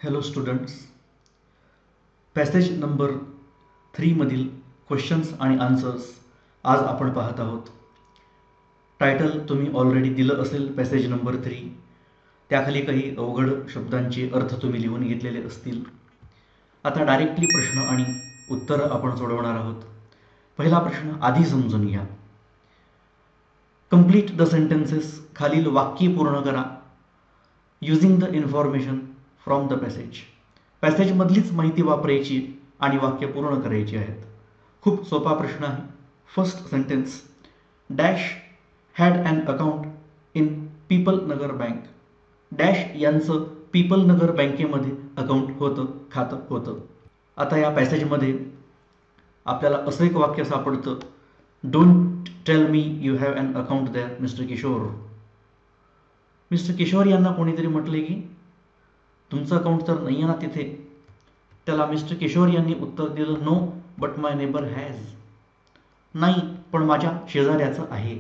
Hello students, passage number 3 मधील questions आणि answers आज आपण पाहत आहोत. टायटल तुम्ही ऑलरेडी दिलं असेल पॅसेज नंबर 3. त्याखाली काही अवघड शब्दांचे अर्थ तुम्ही लिहून घेतलेले असतील. आता डायरेक्टली प्रश्न आणि उत्तरं आपण सोडवणार आहोत. पहिला प्रश्न आधी समजून घ्या. कंप्लीट द सेंटेन्सेस, खालील वाक्य पूर्ण करा using the information from the passage. पॅसेजमधलीच माहिती वापरायची आणि वाक्य पूर्ण करायची आहेत. खूप सोपा प्रश्न आहे. First sentence, dash had an account in people Nagar bank. Dash यांचं पीपल नगर बँकेमध्ये अकाउंट होतं, खातं होतं. आता या पॅसेजमध्ये आपल्याला असं एक वाक्य सापडतं, don't tell me you have an account there mister Kishore. Mister Kishore यांना कोणीतरी म्हटले की तुमचं अकाउंट तर नाही आहे ना तिथे. त्याला मिस्टर किशोर यांनी उत्तर दिलं, no but my neighbour has. नाही, पण माझ्या शेजाऱ्याचं आहे.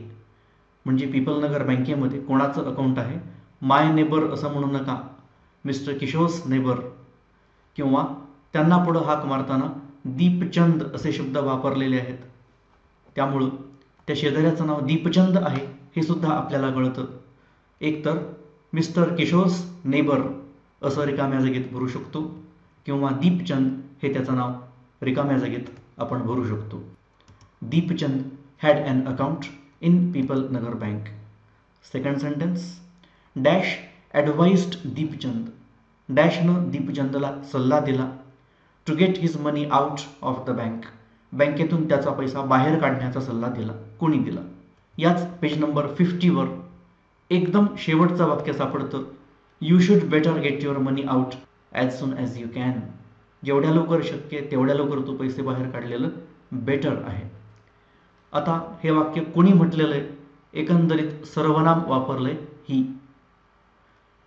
म्हणजे पीपल नगर बँकेमध्ये कोणाचं अकाउंट आहे? माय नेबर असं म्हणू नका, मिस्टर किशोर्स नेबर. किंवा त्यांना पुढं हाक मारताना दीपचंद असे शब्द वापरलेले आहेत. त्यामुळं त्या शेजाऱ्याचं नाव दीपचंद आहे हे सुद्धा आपल्याला कळतं. एकतर मिस्टर किशोर्स नेबर असं रिकाम्या जागेत भरू शकतो किंवा दीपचंद हे त्याचं नाव रिकाम्या जागेत आपण भरू शकतो. Deepchand had an account in people Nagar bank. Second sentence, dash advised Deepchand. डॅशनं दीपचंदला सल्ला दिला to get his money out of the bank. बँकेतून त्याचा पैसा बाहेर काढण्याचा सल्ला दिला. कोणी दिला? याच पेज नंबर 50वर एकदम शेवटचं वाक्य सापडतं, you should better get your money out as soon as you can. जेवढ्या लवकर शक्य आहे तेवढ्या लवकर तू पैसे बाहेर काढलेलं बेटर आहे. आता हे वाक्य कोणी म्हटलेलं आहे? एकंदरीत सर्वनाम वापरलंय ही.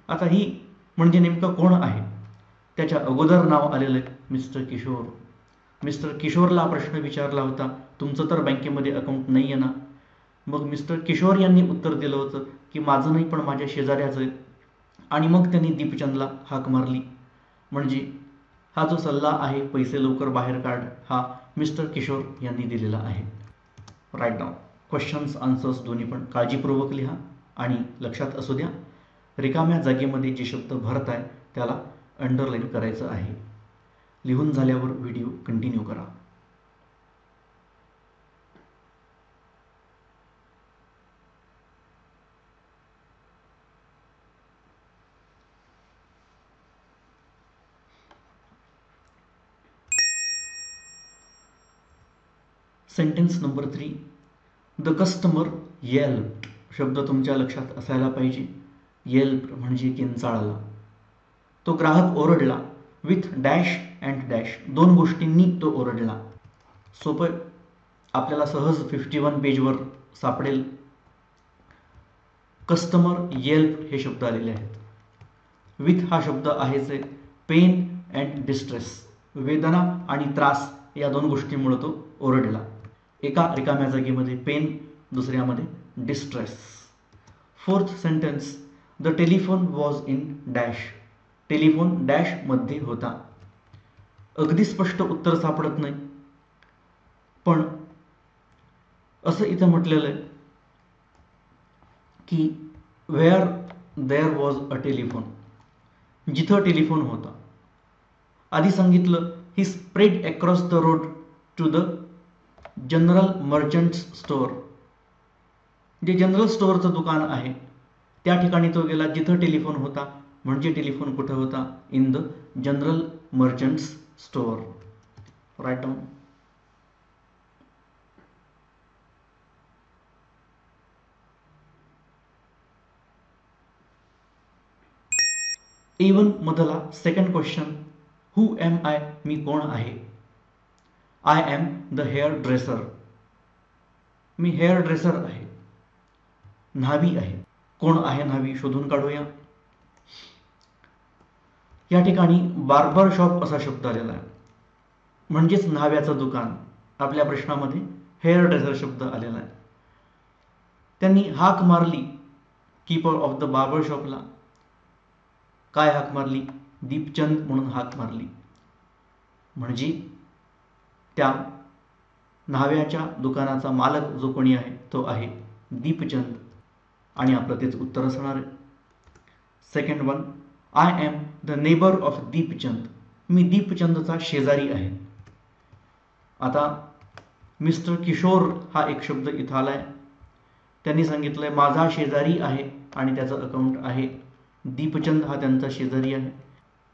आता ही म्हणजे नेमकं कोण आहे? त्याच्या अगोदर नाव आलेलं आहे मिस्टर किशोर. मिस्टर किशोरला प्रश्न विचारला होता, तुमचं तर बँकेमध्ये अकाउंट नाही आहे ना? मग मिस्टर किशोर यांनी उत्तर दिलं होतं की माझं नाही, पण माझ्या शेजाऱ्याचं आहे. आणि मग त्यांनी दीपचंदला हाक मारली. म्हणजे हा जो सल्ला आहे पैसे लवकर बाहेर काढ, हा मिस्टर किशोर यांनी दिलेला आहे. Right down. क्वेश्चन्स आन्सर्स दोन्ही पण काळजीपूर्वक लिहा आणि लक्षात असू द्या, रिकाम्या जागेमध्ये जे शब्द भरत आहे त्याला अंडरलाईन करायचं आहे. लिहून झाल्यावर व्हिडिओ कंटिन्यू करा. Sentence number 3, the customer yelped. शब्द तुमच्या लक्षात असायला पाहिजे. येल्प्ड म्हणजे किंचाळला. तो ग्राहक ओरडला विथ डॅश अँड डॅश. दोन गोष्टींनी तो ओरडला. सोपं, आपल्याला सहज 51 पेजवर सापडेल. कस्टमर येल्प हे शब्द आलेले आहेत. विथ हा शब्द आहेच आहे. पेन अँड डिस्ट्रेस, वेदना आणि त्रास या दोन गोष्टींमुळे तो ओरडला. एका रिकाम्या जागेमध्ये पेन, दुसऱ्यामध्ये distress. Fourth sentence, the telephone was in dash. Telephone dash मध्ये होता. अगदी स्पष्ट उत्तर सापडत नाही, पण असं इथं म्हटलेलं आहे की where there was a telephone. जिथं टेलिफोन होता. आधी सांगितलं he spread across the road to the general merchants store. जे जनरल स्टोअरचं दुकान आहे त्या ठिकाणी तो गेला जिथं टेलिफोन होता. म्हणजे टेलिफोन कुठं होता? In the general merchants store. Write down. A1 मधला second question, who am I. मी कोण आहे? I am the hair dresser. मी हेअर ड्रेसर आहे. न्हावी आहे. कोण आहे न्हावी शोधून काढूया. या ठिकाणी बार्बर शॉप असा शब्द आलेला आहे, म्हणजेच न्हाव्याचं दुकान. आपल्या प्रश्नामध्ये हेअर ड्रेसर शब्द आलेला आहे. त्यांनी हाक मारली कीपर ऑफ द बार्बर शॉपला. काय हाक मारली? दीपचंद म्हणून हाक मारली. म्हणजे त्या न्हाव्याच्या दुकानाचा मालक जो कोणी आहे तो आहे दीपचंद, आणि आपलं तेच उत्तर असणार आहे. Second one, I am the neighbour of Deepchand. मी दीपचंदचा शेजारी आहे. आता मिस्टर किशोर हा एक शब्द इथं आलाय. त्यांनी सांगितलंय माझा शेजारी आहे आणि त्याचं अकाउंट आहे. दीपचंद हा त्यांचा शेजारी आहे.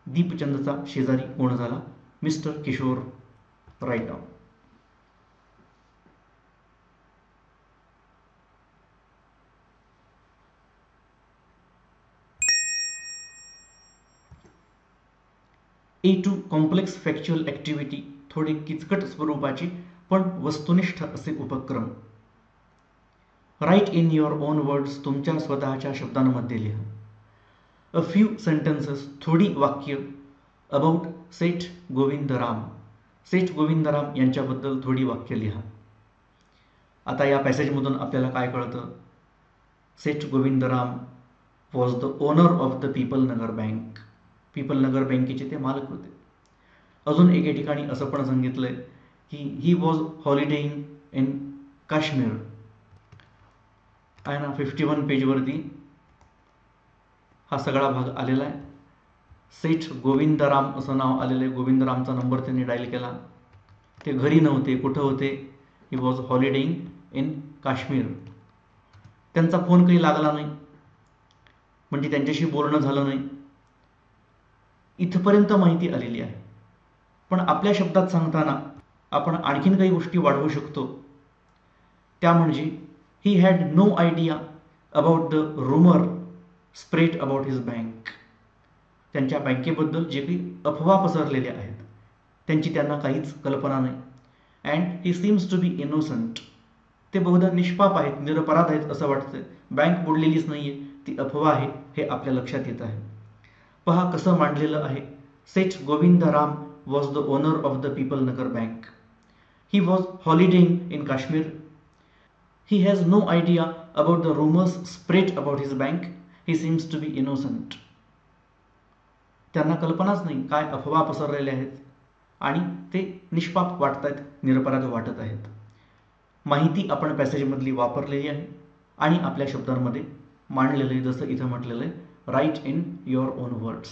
दीपचंदचा शेजारी कोण झाला? Mister Kishore. Write down. A2 complex factual activity, थोडे किचकट स्वरूपाचे पण वस्तुनिष्ठ असे उपक्रम. Write in your own words, तुमच्या स्वतःच्या शब्दांमध्ये लिहा. अ फ्यू सेंटेन्सेस, थोडी वाक्य, अबाउट सेठ गोविंदराम. सेठ गोविंदराम यांच्याबद्दल थोडी वाक्य लिहा. आता या पॅसेजमधून आपल्याला काय कळतं? Seth Govindram was the owner of the Pipal Nagar bank. Pipal Nagar बँकेचे ते मालक होते. अजून एके ठिकाणी असं पण सांगितलंय की ही वॉज हॉलिडेईंग इन काश्मीर. आहे ना, 51 पेजवरती हा सगळा भाग आलेला आहे. सेठ गोविंदराम असं नाव आलेलं आहे. गोविंदरामचा नंबर त्यांनी डायल केला. ते घरी नव्हते. कुठं होते? He was holidaying in Kashmir. त्यांचा फोन काही लागला नाही, म्हणजे त्यांच्याशी बोलणं झालं नाही. इथपर्यंत माहिती आलेली आहे. पण आपल्या शब्दात सांगताना आपण आणखीन काही गोष्टी वाढवू शकतो. त्या म्हणजे he had no idea about the rumour spread about his bank. त्यांच्या बँकेबद्दल जे काही अफवा पसरलेल्या आहेत त्यांची त्यांना काहीच कल्पना नाही. And he seems to be innocent. ते बहुधा निष्पाप आहेत, निरपराध आहेत असं वाटतंय. बँक बुडलेलीच नाहीये, ती अफवा आहे हे आपल्या लक्षात येत आहे. पहा कसं मांडलेलं आहे. Seth Govindram was the owner of the Pipal Nagar bank. He was holidaying in Kashmir. He has no idea about the rumours spread about his bank. He seems to be innocent. त्यांना कल्पनाच नाही काय अफवा पसरलेल्या आहेत आणि ते निष्पाप वाटत आहेत, निरपराध वाटत आहेत. माहिती आपण पॅसेजमधली वापरलेली आहे आणि आपल्या शब्दांमध्ये मांडलेलं आहे. जसं इथं म्हटलेलं आहे, write in your own words.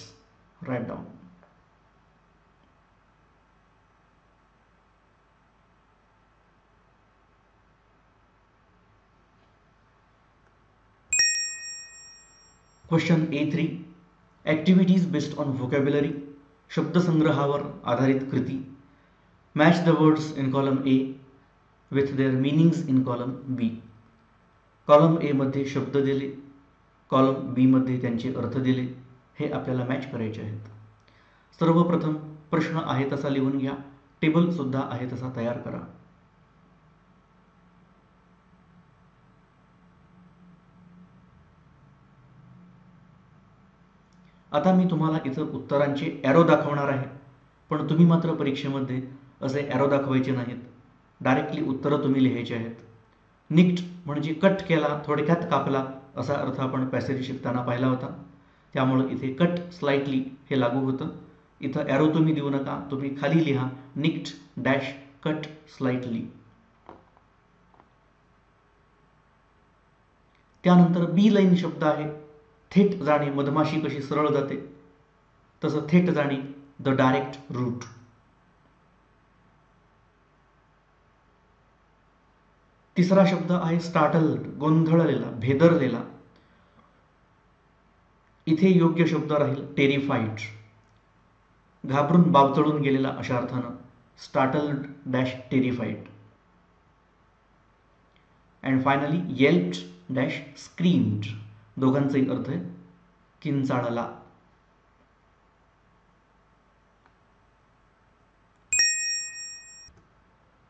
Write down. Question A3, activities based on vocabulary. शब्दसंग्रहावर आधारित कृती. Match the words in column A with their meanings in column B. Column A मध्ये शब्द दिले, कॉलम B मध्ये त्यांचे अर्थ दिले. हे आपल्याला मॅच करायचे आहेत. सर्वप्रथम प्रश्न आहे तसा लिहून घ्या. टेबल सुद्धा आहे तसा तयार करा. आता मी तुम्हाला इथं उत्तरांचे ॲरो दाखवणार आहे, पण तुम्ही मात्र परीक्षेमध्ये असे ॲरो दाखवायचे नाहीत. डायरेक्टली उत्तरं तुम्ही लिहायची आहेत. निक्ट म्हणजे कट केला, थोडक्यात कापला असा अर्थ आपण पॅसेज शिकताना पाहिला होता. त्यामुळं इथे कट स्लाइटली हे लागू होतं. इथं ॲरो तुम्ही देऊ नका, तुम्ही खाली लिहा निक्ट डॅश कट स्लाइटली. त्यानंतर बी लाईन शब्द आहे. थेट जाणे, मधमाशी कशी सरळ जाते तसं थेट जाणे, द डायरेक्ट रूट. तिसरा शब्द आहे स्टार्टल्ड, गोंधळलेला, भेदरलेला. इथे योग्य शब्द राहील टेरिफाईड, घाबरून बावचळून गेलेला अशा अर्थानं. Startled dash terrified. And finally yelped dash screamed. दोघांचाही अर्थ आहे किंचाळला.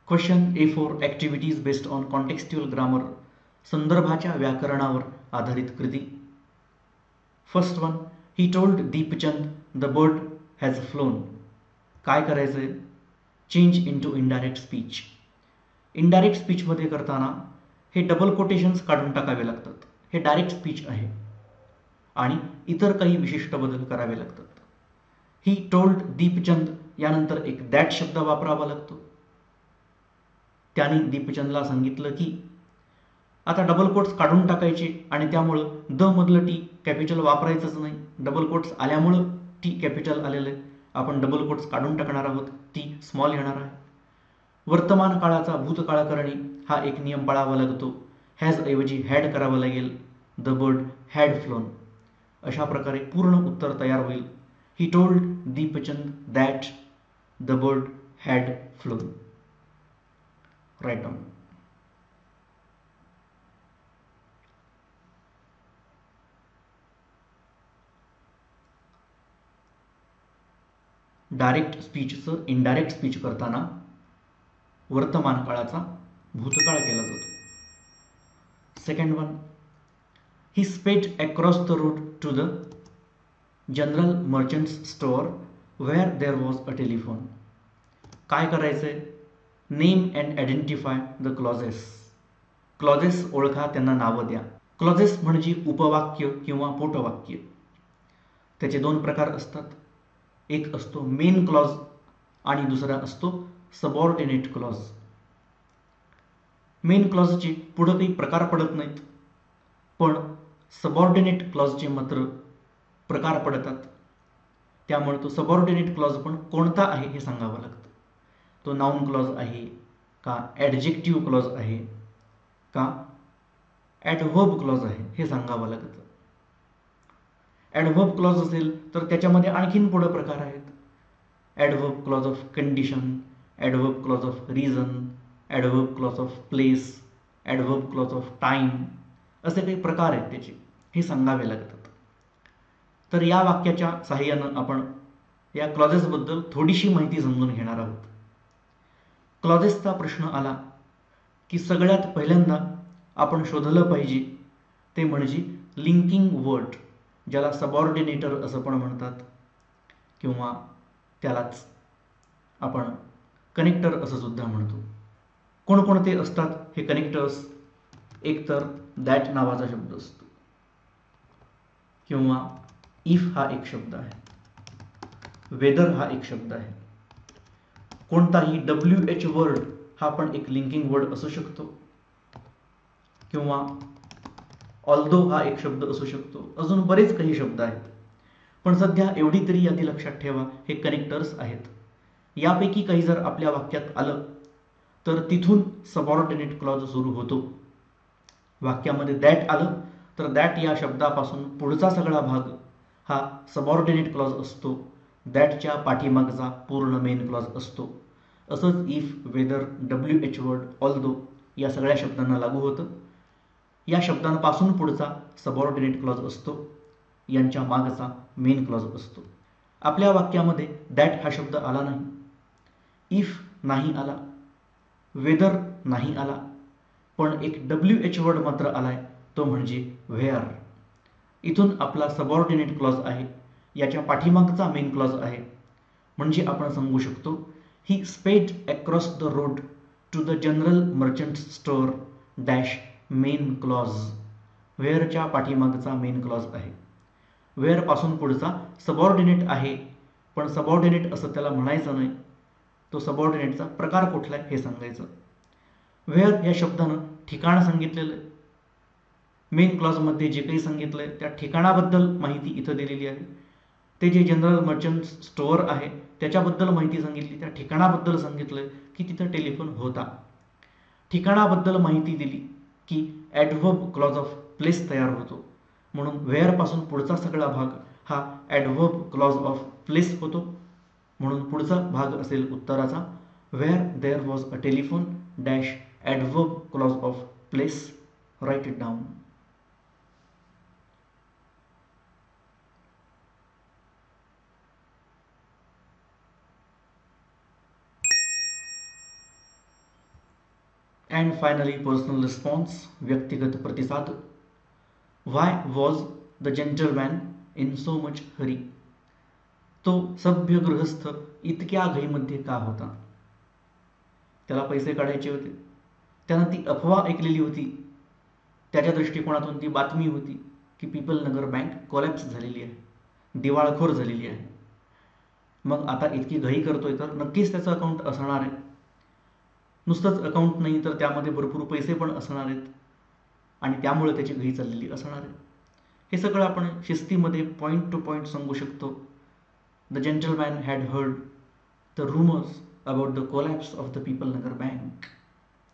Question A4, activities based on contextual grammar. संदर्भाच्या व्याकरणावर आधारित कृती. First one, he told Deepchand the bird has flown. काय करायचंय? Change into indirect speech. Indirect स्पीचमध्ये करताना हे डबल कोटेशन्स काढून टाकावे लागतात. हे डायरेक्ट स्पीच आहे आणि इतर काही विशिष्ट बदल करावे लागतात. ही टोल्ड दीपचंद यानंतर एक दॅट शब्द वापरावा लागतो. त्याने दीपचंदला सांगितलं की आता डबल कोट्स काढून टाकायचे आणि त्यामुळं द मधलं टी कॅपिटल वापरायचंच नाही. डबल कोट्स आल्यामुळं टी कॅपिटल आलेलं आहे. आपण डबल कोट्स काढून टाकणार आहोत, टी स्मॉल येणार आहे. वर्तमान काळाचा भूतकाळ करणे हा एक नियम पाळावा लागतो. हॅज ऐवजी हॅड करावं लागेल. The bird had flown. अशा प्रकारे पूर्ण उत्तर तयार होईल. He told Deepchand that the bird had flown. Write down. Direct स्पीचचं इनडायरेक्ट स्पीच करताना वर्तमान काळाचा भूतकाळ केला जातो. Second one, he sped across the road to the general merchants store where there was a telephone. काय करायचंय? Name and identify the clauses. Clauses ओळखा, त्यांना नावं द्या. क्लॉजेस म्हणजे उपवाक्य किंवा पोटवाक्य. त्याचे दोन प्रकार असतात. एक असतो मेन क्लॉज आणि दुसरा असतो सबऑर्डिनेट क्लॉज. मेन क्लॉजचे पुढं काही प्रकार पडत नाहीत, पण सबऑर्डिनेट क्लॉजचे मात्र प्रकार पडतात. त्यामुळे तो सबऑर्डिनेट क्लॉज पण कोणता आहे हे सांगावं लागतं. तो नाउन क्लॉज आहे का, ॲडजेक्टिव्ह क्लॉज आहे का, ॲडव्हर्ब क्लॉज आहे हे सांगावं लागतं. ॲडव्हर्ब क्लॉज असेल तर त्याच्यामध्ये आणखीन पुढे प्रकार आहेत. Adverb clause of condition, adverb clause of reason, adverb clause of place, adverb clause of time, असे काही प्रकार आहेत त्याचे, हे सांगावे लागतात. तर या वाक्याच्या साहाय्यानं आपण या क्लॉजेसबद्दल थोडीशी माहिती समजून घेणार आहोत. क्लॉजेसचा प्रश्न आला की सगळ्यात पहिल्यांदा आपण शोधलं पाहिजे ते म्हणजे लिंकिंग वर्ड, ज्याला सबऑर्डिनेटर असं पण म्हणतात किंवा त्यालाच आपण कनेक्टर असं सुद्धा म्हणतो. कोणकोणते असतात हे कनेक्टर्स? एक तर दॅट नावाचा शब्द असतो किंवा इफ हा एक शब्द आहे, वेदर हा एक शब्द आहे. कोणताही WH वर्ड हा पण एक लिंकिंग वर्ड असू शकतो किंवा ऑल्दो हा एक शब्द असू शकतो. अजून बरेच काही शब्द आहेत, पण सध्या एवढी तरी यादी लक्षात ठेवा, हे कनेक्टर्स आहेत. यापैकी काही जर आपल्या वाक्यात आलं तर तिथून सबऑर्डिनेट क्लॉज सुरू होतो. वाक्यामध्ये दॅट आलं तर दॅट या शब्दापासून पुढचा सगळा भाग हा सबऑर्डिनेट क्लॉज असतो. दॅटच्या पाठीमागचा पूर्ण मेन क्लॉज असतो. असंच if, whether, WH word, although या सगळ्या शब्दांना लागू होतं. या शब्दांपासून पुढचा सबऑर्डिनेट क्लॉज असतो, यांच्या मागचा मेन क्लॉज असतो. आपल्या वाक्यामध्ये दॅट हा शब्द आला नाही, इफ नाही आला, वेदर नाही आला, पण एक WH वर्ड मात्र आलाय, तो म्हणजे व्हेअर. इथून आपला सबऑर्डिनेट क्लॉज आहे, याच्या पाठीमागचा मेन क्लॉज आहे. म्हणजे आपण सांगू शकतो he sped across the road to the general merchant store dash main clause. वेअरच्या पाठीमागचा मेन क्लॉज आहे. वेअर पासून पुढचा सबऑर्डिनेट आहे, पण सबऑर्डिनेट असं त्याला म्हणायचं नाही, तो सबऑर्डिनेटचा प्रकार कुठला आहे हे सांगायचं. वेअर या शब्दानं ठिकाण सांगितलेलं आहे. मेन क्लॉजमध्ये जे काही सांगितलंय त्या ठिकाणाबद्दल माहिती इथं दिलेली आहे. ते जे जनरल मर्चंट स्टोअर आहे त्याच्याबद्दल माहिती सांगितली, त्या ठिकाणाबद्दल सांगितलंय की तिथं टेलिफोन होता. ठिकाणाबद्दल माहिती दिली की ॲडव्हर्ब क्लॉज ऑफ प्लेस तयार होतो. म्हणून वेअर पासून पुढचा सगळा भाग हा ॲडव्हर्ब क्लॉज ऑफ प्लेस होतो. म्हणून पुढचा भाग असेल उत्तराचा where there was a telephone dash adverb clause of place. Write it down. And finally personal response, व्यक्तिगत प्रतिसाद. Why was the gentleman in so much hurry. तो सभ्य गृहस्थ इतक्या घाईमध्ये का होता? त्याला पैसे काढायचे होते. त्यानं ती अफवा ऐकलेली होती. त्याच्या दृष्टिकोनातून ती बातमी होती की पीपल नगर बँक कोलॅप्स झालेली आहे, दिवाळखोर झालेली आहे. मग आता इतकी घाई करतोय तर नक्कीच त्याचं अकाउंट असणार आहे. नुसतंच अकाउंट नाही तर त्यामध्ये भरपूर पैसे पण असणार आहेत आणि त्यामुळे त्याची घाई चाललेली असणार आहे. हे सगळं आपण शिस्तीमध्ये पॉईंट टू पॉईंट सांगू शकतो. The gentleman had heard the rumors about the collapse of the People Nagar Bank.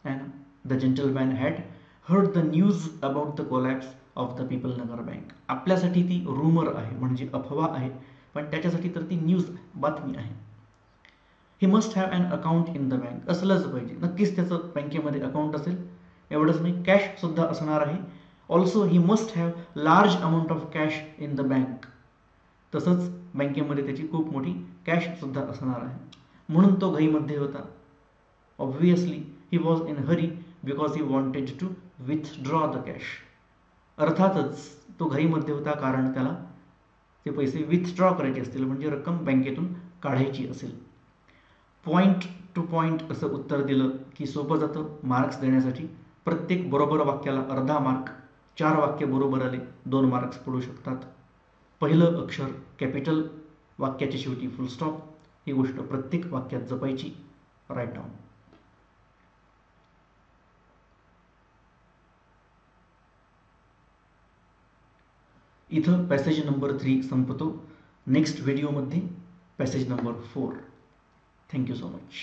And the gentleman had heard the news about the collapse of the People Nagar Bank. आपल्यासाठी ती rumor आहे, म्हणजे अफवा आहे, पण त्याच्यासाठी तर ती न्यूज बातमी आहे. He must have an account in the bank. असलंच पाहिजे, नक्कीच त्याचं बँकेमध्ये अकाउंट असेल. एवढंच नाही, कॅश सुद्धा असणार आहे. Also he must have large amount of cash in the bank. तसंच बँकेमध्ये त्याची खूप मोठी कॅश सुद्धा असणार आहे. म्हणून तो घाईमध्ये होता. Obviously he was in hurry because he wanted to withdraw the cash. अर्थातच तो घाईमध्ये होता कारण त्याला ते पैसे विथड्रॉ करायचे असतील, म्हणजे रक्कम बँकेतून काढायची असेल. पॉईंट टू पॉईंट असं उत्तर दिलं की सोपं जातं मार्क्स देण्यासाठी. प्रत्येक बरोबर वाक्याला अर्धा मार्क. 4 वाक्य बरोबर आले 2 मार्क्स पडू शकतात. पहिलं अक्षर कॅपिटल, वाक्याच्या शेवटी फुल स्टॉप. ही गोष्ट प्रत्येक वाक्यात जपायची. Write down. इथं पॅसेज नंबर 3 संपतो. नेक्स्ट व्हिडिओमध्ये passage number 4. Thank you so much.